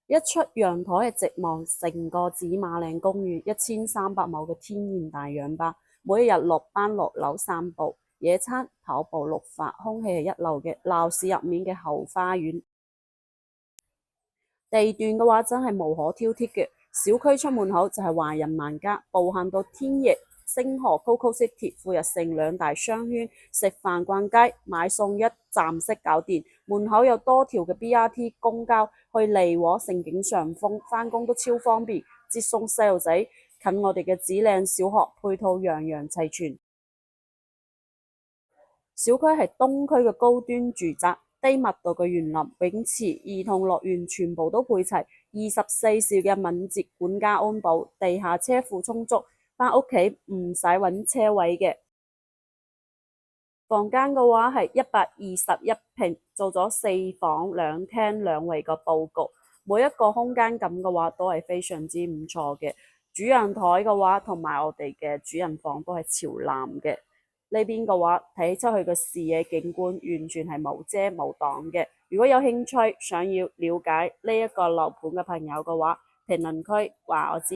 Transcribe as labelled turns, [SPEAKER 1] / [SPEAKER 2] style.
[SPEAKER 1] 一出陽台係直望成個紫馬嶺公園1300畝嘅天然大氧吧。每一日落班落樓散步、野餐、跑步、綠化，空氣係一流嘅。鬧市入面嘅後花園地段嘅話，真係無可挑剔嘅。小區出門口就係華人萬家，步行到天翼、星河、Coco City、富日城兩大商圈，食飯、逛街、買餸一站式搞掂。門口有多條嘅 BRT 公交去利和、盛景上風，返工都超方便。接送細路仔近我哋嘅紫嶺小學，配套樣樣齊全。小區係東區嘅高端住宅，低密度嘅園林、泳池、兒童樂園全部都配齊，24小時嘅敏捷管家安保，地下車庫充足，返屋企唔使揾車位嘅。房間嘅話係121平，做咗4房2廳2衛嘅佈局，每一個空間感嘅話都係非常之唔錯嘅。主陽台嘅話同埋我哋嘅主人房都係朝南嘅。呢邊嘅話睇出去嘅視野景觀完全係冇遮冇擋嘅。如果有興趣想要了解呢一個樓盤嘅朋友嘅話，評論區話我知。